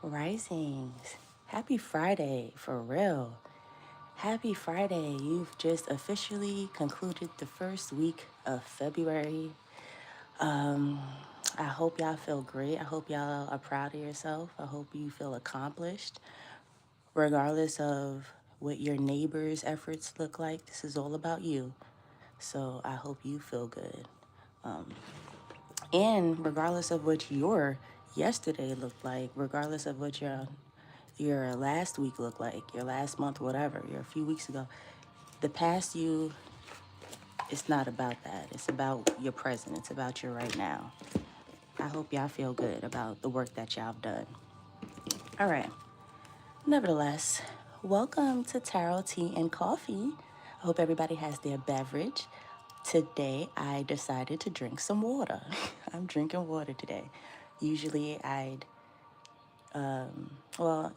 Risings. Happy Friday, for real. Happy Friday. You've just officially concluded the first week of February. Um, I hope y'all feel great. I hope y'all are proud of yourself. I hope you feel accomplished. Regardless of what your neighbor's efforts look like, this is all about you. So I hope you feel good. And regardless of what your yesterday looked like, regardless of what your last week looked like, your last month, whatever, your a few weeks ago, the past you, it's not about that. It's about your present. It's about your right now. I hope y'all feel good about the work that y'all have done. All right. Nevertheless, welcome to Tarot Tea and Coffee. I hope everybody has their beverage. Today, I decided to drink some water. I'm drinking water today. Usually, well,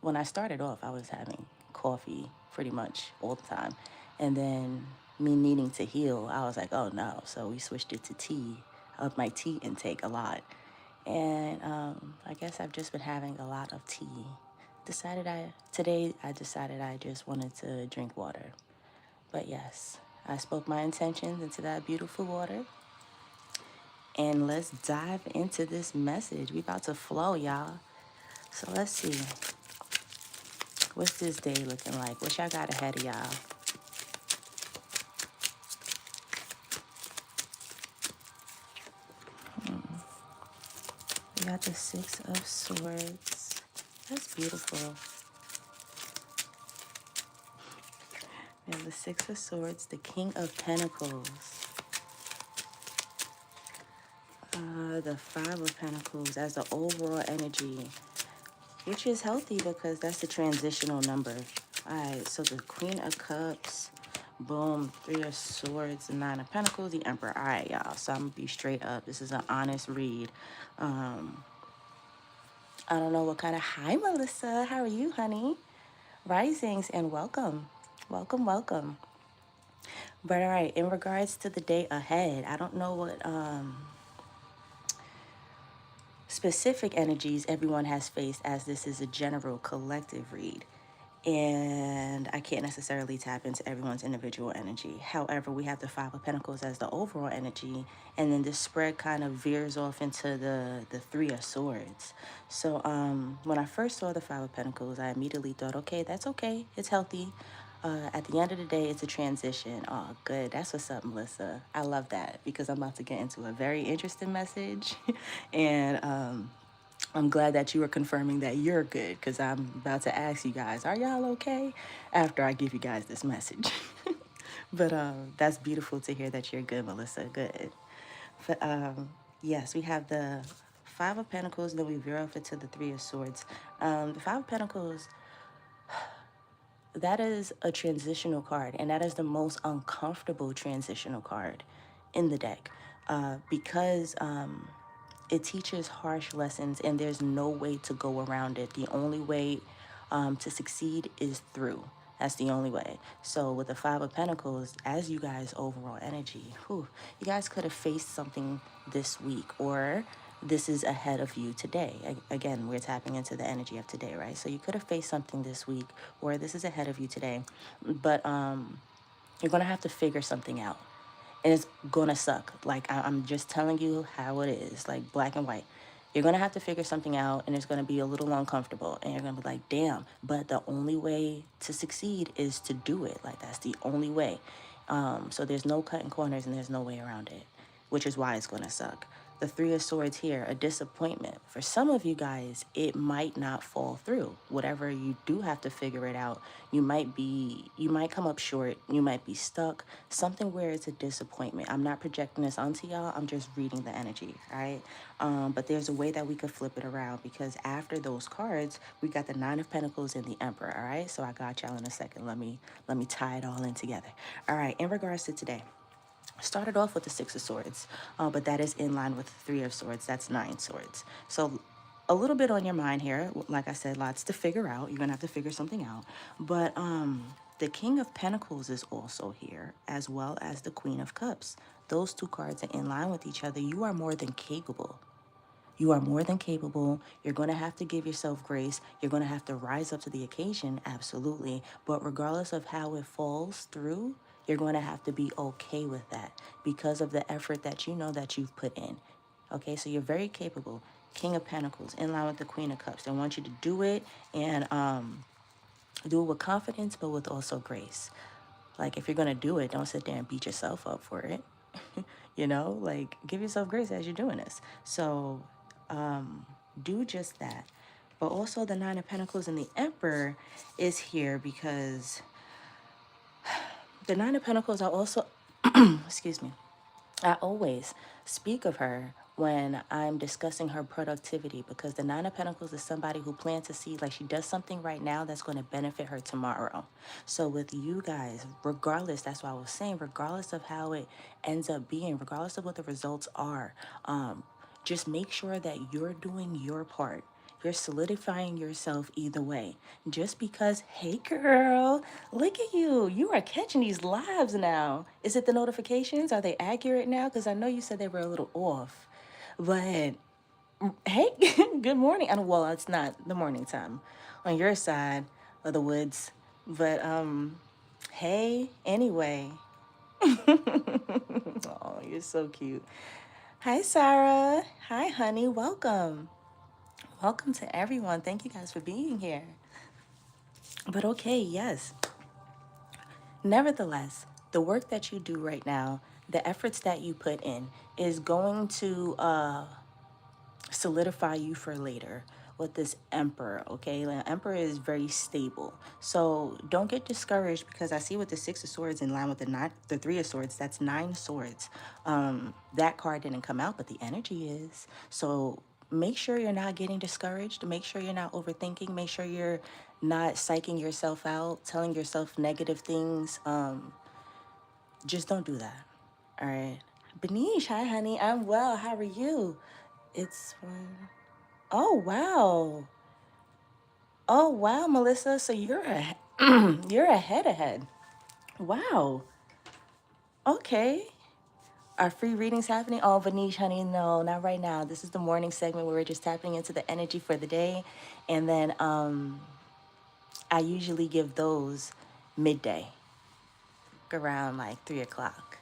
when I started off, I was having coffee pretty much all the time. And then me needing to heal, I was like, oh no. So we switched it to tea. I up my tea intake a lot. And I guess I've just been having a lot of tea. Today I decided I just wanted to drink water. But yes, I spoke my intentions into that beautiful water. And let's dive into this message. We about to flow, y'all. So let's see. What's this day looking like? What y'all got ahead of y'all? We got the Six of Swords. That's beautiful. We have the Six of Swords, the King of Pentacles, the Five of Pentacles as the overall energy, which is healthy because that's the transitional number. All right, so the Queen of Cups, boom, Three of Swords, the Nine of Pentacles, the Emperor. All right, y'all, so I'm going to be straight up. This is an honest read. I don't know what kind of... Hi, Melissa. How are you, honey? Risings and welcome. Welcome, welcome. But all right, in regards to the day ahead, I don't know what specific energies everyone has faced, as this is a general collective read. And I can't necessarily tap into everyone's individual energy. However, we have the Five of Pentacles as the overall energy, and then this spread kind of veers off into the Three of Swords. So when I first saw the Five of Pentacles, I immediately thought, okay, that's okay. It's healthy. At the end of the day, it's a transition. Oh, good. That's what's up, Melissa. I love that because I'm about to get into a very interesting message. And I'm glad that you are confirming that you're good, because I'm about to ask you guys, are y'all okay? After I give you guys this message. But that's beautiful to hear that you're good, Melissa. Good. But yes, we have the Five of Pentacles, and then we veer off into the Three of Swords. The Five of Pentacles, that is a transitional card, and that is the most uncomfortable transitional card in the deck, because it teaches harsh lessons, and there's no way to go around it. The only way to succeed is through. That's the only way. So with the Five of Pentacles, as you guys' overall energy, you guys could have faced something this week, or this is ahead of you today. Again, we're tapping into the energy of today, right? So you could have faced something this week, or this is ahead of you today. But you're going to have to figure something out. And it's going to suck. Like, I'm just telling you how it is, like black and white. You're going to have to figure something out, and it's going to be a little uncomfortable. And you're going to be like, damn, but the only way to succeed is to do it. Like, that's the only way. So there's no cutting corners, and there's no way around it, which is why it's going to suck. The Three of Swords here, a disappointment. For some of you guys, it might not fall through. Whatever you do have to figure it out, you might come up short, you might be stuck, something where it's a disappointment. I'm not projecting this onto y'all, I'm just reading the energy, right? But there's a way that we could flip it around, because after those cards, we got the Nine of Pentacles and the Emperor, all right? So I got y'all in a second. Let me tie it all in together. All right, in regards to today, started off with the Six of Swords, but that is in line with the Three of Swords. That's Nine Swords. So a little bit on your mind here. Like I said, lots to figure out. You're going to have to figure something out. But the King of Pentacles is also here, as well as the Queen of Cups. Those two cards are in line with each other. You are more than capable. You are more than capable. You're going to have to give yourself grace. You're going to have to rise up to the occasion, absolutely. But regardless of how it falls through, you're going to have to be okay with that because of the effort that you know that you've put in. Okay, so you're very capable. King of Pentacles, in line with the Queen of Cups. They want you to do it and do it with confidence, but with also grace. Like, if you're going to do it, don't sit there and beat yourself up for it. You know, like, give yourself grace as you're doing this. So do just that. But also the Nine of Pentacles and the Emperor is here because the Nine of Pentacles are also, excuse me, I always speak of her when I'm discussing her productivity because the Nine of Pentacles is somebody who plants a seed, like she does something right now that's going to benefit her tomorrow. So with you guys, regardless, that's why I was saying, regardless of how it ends up being, regardless of what the results are, just make sure that you're doing your part. You're solidifying yourself either way. Just because, hey girl, look at you. You are catching these lives now. Is it the notifications? Are they accurate now? Because I know you said they were a little off. But hey, good morning. And well, it's not the morning time on your side of the woods. But hey, anyway. Oh, you're so cute. Hi, Sarah. Hi, honey. Welcome. Welcome to everyone. Thank you guys for being here. But okay, yes. Nevertheless, the work that you do right now, the efforts that you put in, is going to solidify you for later with this Emperor, okay? The Emperor is very stable. So don't get discouraged because I see with the Six of Swords in line with the Three of Swords, that's 9 swords. That card didn't come out, but the energy is. So make sure you're not getting discouraged. Make sure you're not overthinking. Make sure you're not psyching yourself out, telling yourself negative things. Just don't do that. All right. Benish, hi, honey. I'm well. How are you? It's oh wow. Oh wow, Melissa. So you're a you're ahead. Wow. Okay. Are free readings happening? Oh, Vanish, honey, no, not right now. This is the morning segment where we're just tapping into the energy for the day. And then I usually give those midday, around like 3 o'clock.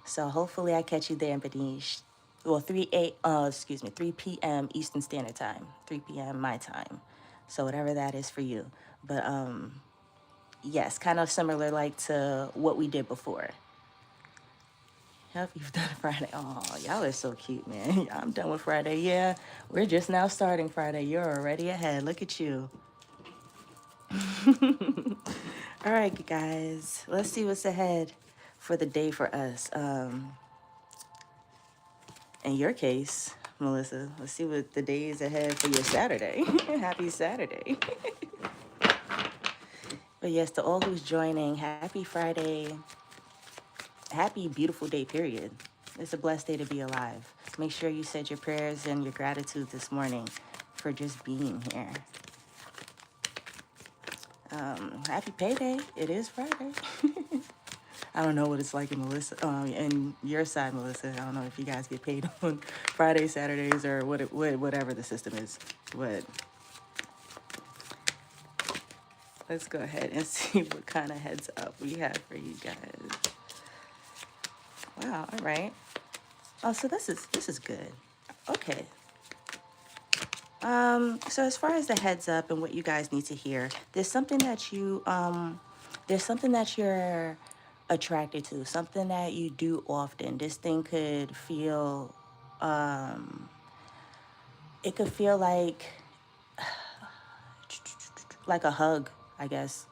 So hopefully I catch you there, Benish. Well, 3 p.m. Eastern Standard Time, 3 p.m. my time. So whatever that is for you. But yes, kind of similar like to what we did before. Yep, you've done Friday. Oh, y'all are so cute, man. I'm done with Friday. Yeah, we're just now starting Friday. You're already ahead. Look at you. All right, guys. Let's see what's ahead for the day for us. In your case, Melissa, let's see what the day is ahead for your Saturday. Happy Saturday. But yes, to all who's joining, happy Friday. Happy, beautiful day, period. It's a blessed day to be alive. Make sure you said your prayers and your gratitude this morning for just being here. Happy payday. It is Friday. I don't know what it's like in Melissa, in your side, Melissa. I don't know if you guys get paid on Fridays, Saturdays, or whatever the system is. But let's go ahead and see what kind of heads up we have for you guys. Wow. All right. Oh, so this is good. Okay. So as far as the heads up and what you guys need to hear, there's something that you're attracted to, something that you do often. This thing could feel, it could feel like a hug, I guess.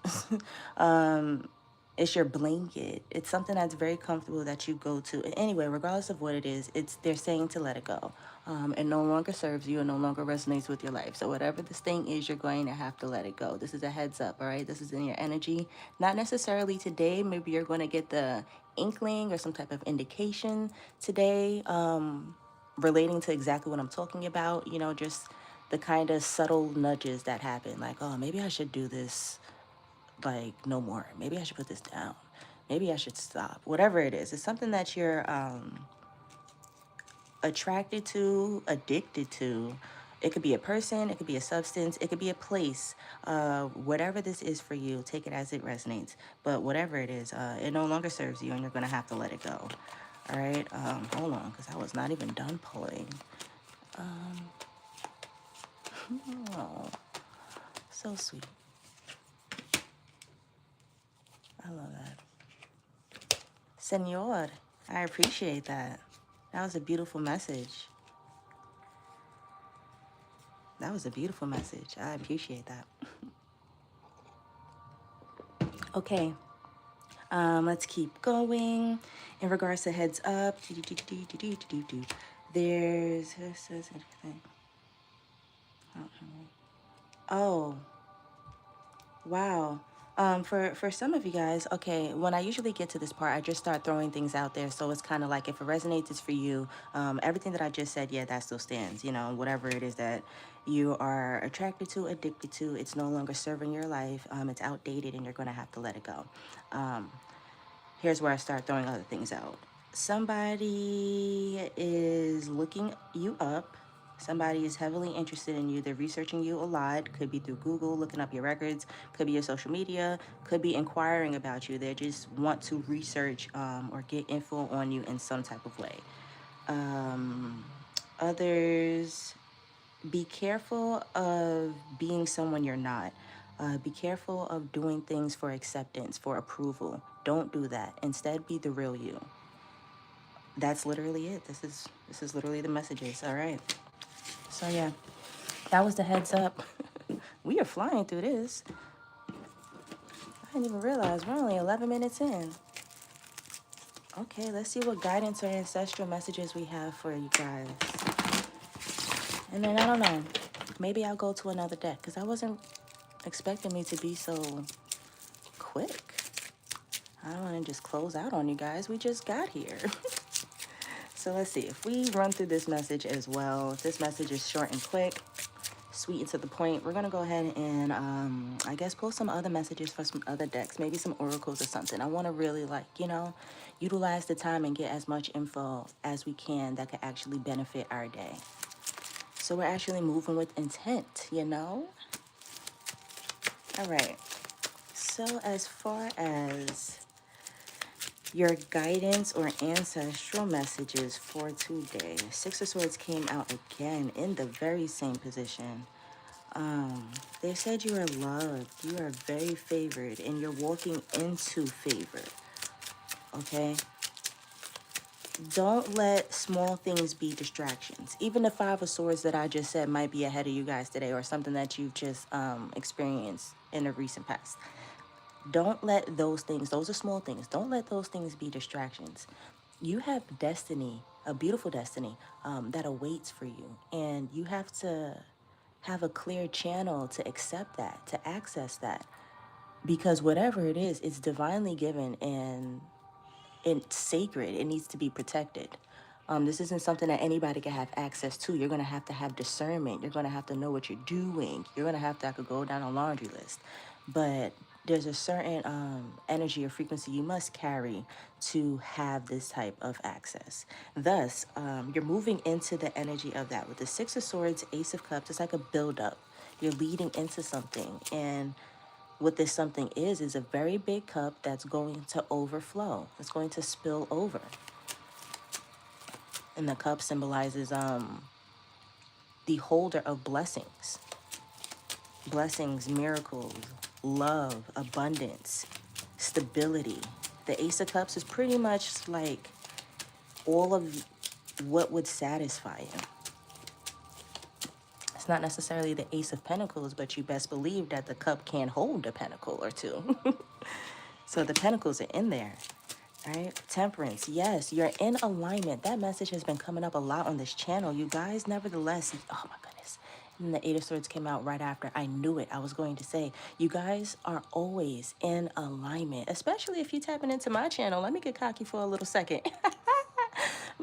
It's your blanket. It's something that's very comfortable that you go to. Anyway, regardless of what it is, they're saying to let it go. It no longer serves you and no longer resonates with your life. So whatever this thing is, you're going to have to let it go. This is a heads up, all right? This is in your energy. Not necessarily today. Maybe you're going to get the inkling or some type of indication today relating to exactly what I'm talking about. You know, just the kind of subtle nudges that happen. Like, oh, maybe I should do this like no more. Maybe I should put this down. Maybe I should stop. Whatever it is, it's something that you're attracted to, addicted to. It could be a person, it could be a substance, it could be a place. Whatever this is for you, take it as it resonates. But whatever it is, it no longer serves you and you're going to have to let it go. All right, hold on, because I was not even done pulling. Oh, so sweet. I love that. Senor, I appreciate that. That was a beautiful message. That was a beautiful message. I appreciate that. Okay, let's keep going. In regards to heads up, there's oh wow. For some of you guys, okay, when I usually get to this part, I just start throwing things out there. So it's kind of like if it resonates, it's for you. Everything that I just said, yeah, that still stands. You know, whatever it is that you are attracted to, addicted to, it's no longer serving your life. It's outdated, and you're going to have to let it go. Here's where I start throwing other things out. Somebody is looking you up. Somebody is heavily interested in you. They're researching you a lot. Could be through Google, looking up your records. Could be your social media. Could be inquiring about you. They just want to research or get info on you in some type of way. Others, be careful of being someone you're not. Be careful of doing things for acceptance, for approval. Don't do that. Instead, be the real you. That's literally it. This is literally the messages. All right. So yeah, that was the heads up. We are flying through this. I didn't even realize we're only 11 minutes in. Okay, let's see what guidance or ancestral messages we have for you guys. And then I don't know, maybe I'll go to another deck because I wasn't expecting me to be so quick. I don't want to just close out on you guys. We just got here. So let's see if we run through this message as well. If this message is short and quick, sweet and to the point, we're going to go ahead and I guess pull some other messages for some other decks, maybe some oracles or something. I want to really utilize the time and get as much info as we can that could actually benefit our day. So we're actually moving with intent, All right. So as far as your guidance or ancestral messages for today, Six of Swords came out again in the very same position. They said you are loved, you are very favored, and you're walking into favor. Okay? Don't let small things be distractions. Even the Five of Swords that I just said might be ahead of you guys today, or something that you've just experienced in the recent past. Don't let those things, those are small things, don't let those things be distractions. You have destiny, a beautiful destiny that awaits for you. And you have to have a clear channel to accept that, to access that. Because whatever it is, it's divinely given and it's sacred. It needs to be protected. This isn't something that anybody can have access to. You're going to have discernment. You're going to have to know what you're doing. You're going to have to, I could go down a laundry list. But there's a certain energy or frequency you must carry to have this type of access. Thus, you're moving into the energy of that. With the Six of Swords, Ace of Cups, it's like a buildup. You're leading into something. And what this something is a very big cup that's going to overflow. It's going to spill over. And the cup symbolizes the holder of blessings. Blessings, miracles, love, abundance, stability. The Ace of Cups is pretty much like all of what would satisfy you. It's not necessarily the Ace of Pentacles, but you best believe that the cup can hold a pentacle or two. So the pentacles are in there. All right, Temperance, yes, you're in alignment. That message has been coming up a lot on this channel. You guys, nevertheless, oh my goodness. And the Eight of Swords came out right after. I knew it. I was going to say, you guys are always in alignment, especially if you're tapping into my channel. Let me get cocky for a little second.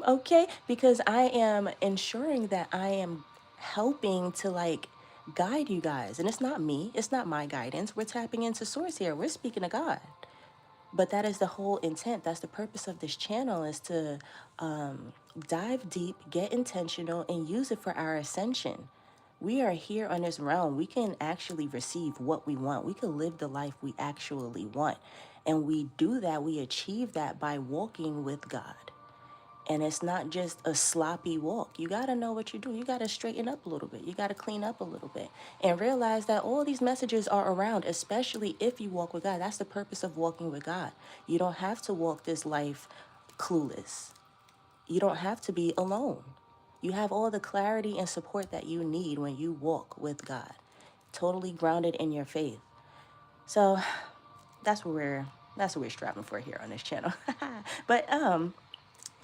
Okay, because I am ensuring that I am helping to guide you guys. And it's not me. It's not my guidance. We're tapping into source here. We're speaking to God. But that is the whole intent. That's the purpose of this channel, is to dive deep, get intentional, and use it for our ascension. We are here on this realm. We can actually receive what we want. We can live the life we actually want. And we do that, we achieve that by walking with God. And it's not just a sloppy walk. You got to know what you do. You got to straighten up a little bit. You got to clean up a little bit and realize that all these messages are around, especially if you walk with God. That's the purpose of walking with God. You don't have to walk this life clueless. You don't have to be alone. You have all the clarity and support that you need when you walk with God, totally grounded in your faith. So that's what we're striving for here on this channel. But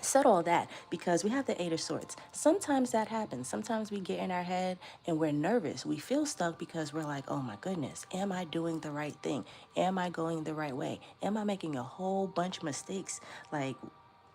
said all that because we have the Eight of Swords. Sometimes that happens. Sometimes we get in our head and we're nervous. We feel stuck because we're like, oh my goodness, am I doing the right thing? Am I going the right way? Am I making a whole bunch of mistakes? Like,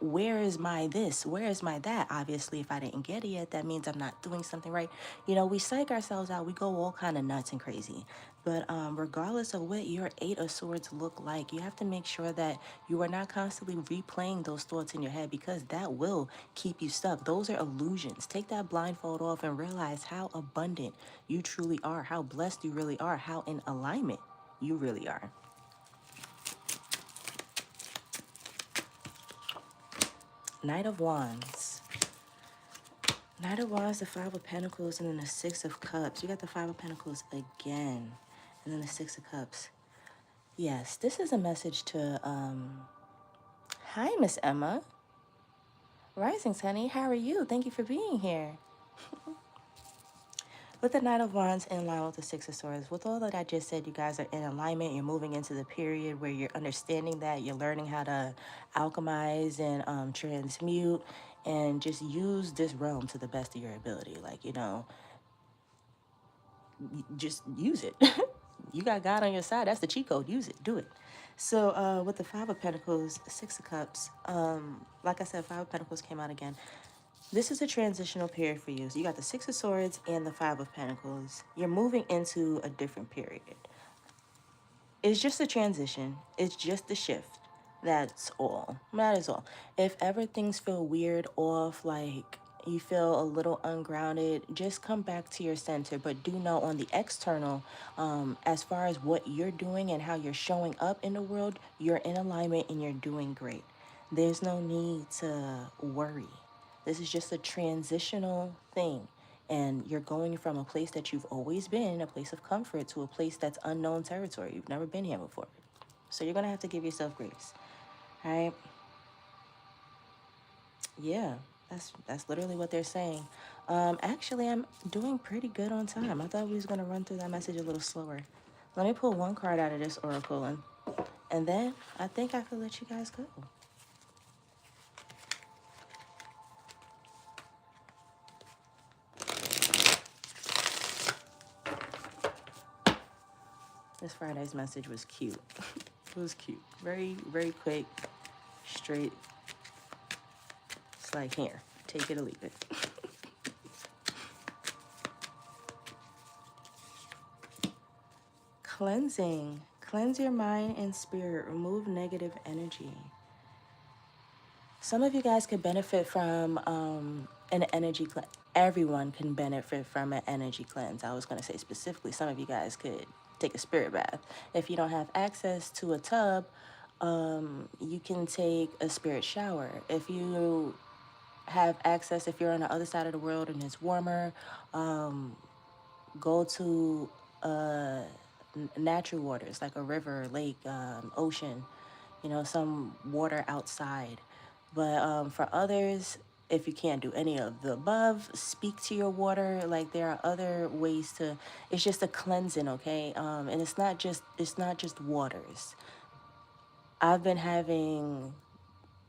where is my this? Where is my that? Obviously, if I didn't get it yet, that means I'm not doing something right. You know, we psych ourselves out. We go all kind of nuts and crazy. But regardless of what your Eight of Swords look like, you have to make sure that you are not constantly replaying those thoughts in your head, because that will keep you stuck. Those are illusions. Take that blindfold off and realize how abundant you truly are, how blessed you really are, how in alignment you really are. Knight of Wands. Knight of Wands, the Five of Pentacles, and then the Six of Cups. You got the Five of Pentacles again, and then the Six of Cups. Yes, this is a message to, hi, Miss Emma. Risings, honey, how are you? Thank you for being here. With the Knight of Wands in line with the Six of Swords, with all that I just said, you guys are in alignment. You're moving into the period where you're understanding that you're learning how to alchemize and transmute and just use this realm to the best of your ability. Like, you know, just use it. You got God on your side. That's the cheat code. Use it. Do it. So with the Five of Pentacles, Six of Cups, like I said, Five of Pentacles came out again. This is a transitional period for you. So you got the Six of Swords and the Five of Pentacles. You're moving into a different period. It's just a transition. It's just a shift. That's all. That is all. If ever things feel weird, off, like you feel a little ungrounded, just come back to your center. But do know on the external, as far as what you're doing and how you're showing up in the world, you're in alignment and you're doing great. There's no need to worry. This is just a transitional thing. And you're going from a place that you've always been, a place of comfort, to a place that's unknown territory. You've never been here before. So you're going to have to give yourself grace. All right? Yeah, that's literally what they're saying. Actually, I'm doing pretty good on time. I thought we was going to run through that message a little slower. Let me pull one card out of this oracle, and then I think I could let you guys go. This Friday's message was cute. It was cute. Very, very quick, straight. It's like, here, take it or leave it. Cleansing. Cleanse your mind and spirit. Remove negative energy. Some of you guys could benefit from an energy cleanse. Everyone can benefit from an energy cleanse. I was going to say specifically, some of you guys could take a spirit bath. If you don't have access to a tub, you can take a spirit shower. If you have access, if you're on the other side of the world and it's warmer, go to natural waters like a river, lake, ocean, you know, some water outside. But for others, if you can't do any of the above, speak to your water. Like, there are other ways to, it's just a cleansing, okay? And it's not just waters. I've been having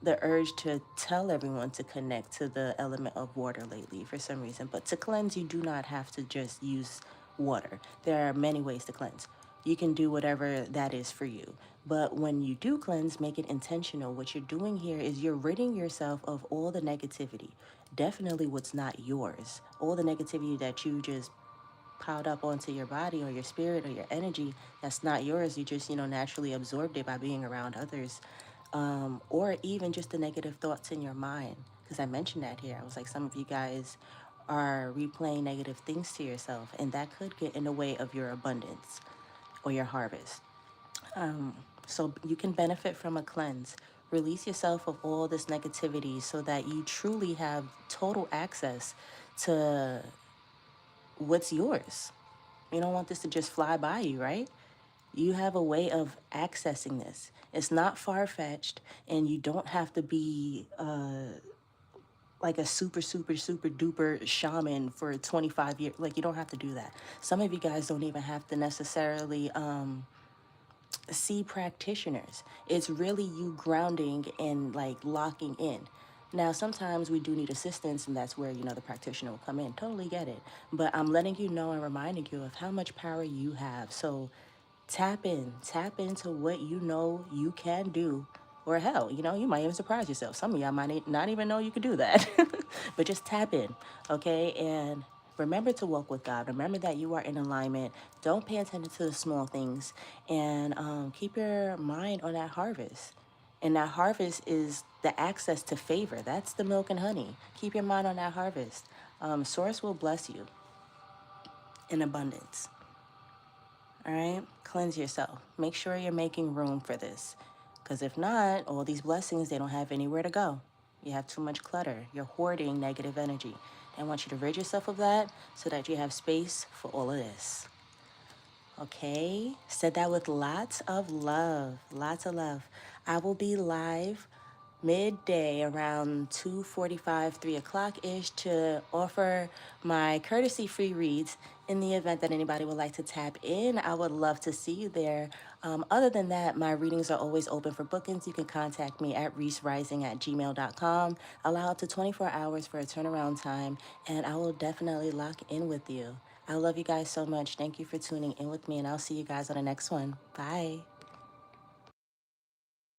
the urge to tell everyone to connect to the element of water lately for some reason. But to cleanse, you do not have to just use water. There are many ways to cleanse. You can do whatever that is for you. But when you do cleanse, make it intentional. What you're doing here is you're ridding yourself of all the negativity. Definitely what's not yours. All the negativity that you just piled up onto your body or your spirit or your energy that's not yours. You just, naturally absorbed it by being around others. Or even just the negative thoughts in your mind. Because I mentioned that here. I was like, some of you guys are replaying negative things to yourself, and that could get in the way of your abundance or your harvest. So you can benefit from a cleanse. Release yourself of all this negativity so that you truly have total access to what's yours. You don't want this to just fly by you, right? You have a way of accessing this. It's not far fetched, and you don't have to be like a super, super, super duper shaman for 25 years. Like, you don't have to do that. Some of you guys don't even have to necessarily see practitioners. It's really you grounding and like locking in. Now, sometimes we do need assistance, and that's where, the practitioner will come in. Totally get it. But I'm letting you know and reminding you of how much power you have. So tap into what you know you can do. Or hell, you might even surprise yourself. Some of y'all might not even know you could do that. But just tap in, okay? And remember to walk with God. Remember that you are in alignment. Don't pay attention to the small things. And keep your mind on that harvest. And that harvest is the access to favor. That's the milk and honey. Keep your mind on that harvest. Source will bless you in abundance. All right? Cleanse yourself. Make sure you're making room for this. Because if not, all these blessings, they don't have anywhere to go. You have too much clutter. You're hoarding negative energy. I want you to rid yourself of that so that you have space for all of this. Okay? Said that with lots of love. Lots of love. I will be live midday around 2:45, 3 o'clock-ish to offer my courtesy free reads in the event that anybody would like to tap in. I would love to see you there. Other than that, my readings are always open for bookings. You can contact me at ReesRising@gmail.com. Allow up to 24 hours for a turnaround time, and I will definitely lock in with you. I love you guys so much. Thank you for tuning in with me, and I'll see you guys on the next one. Bye.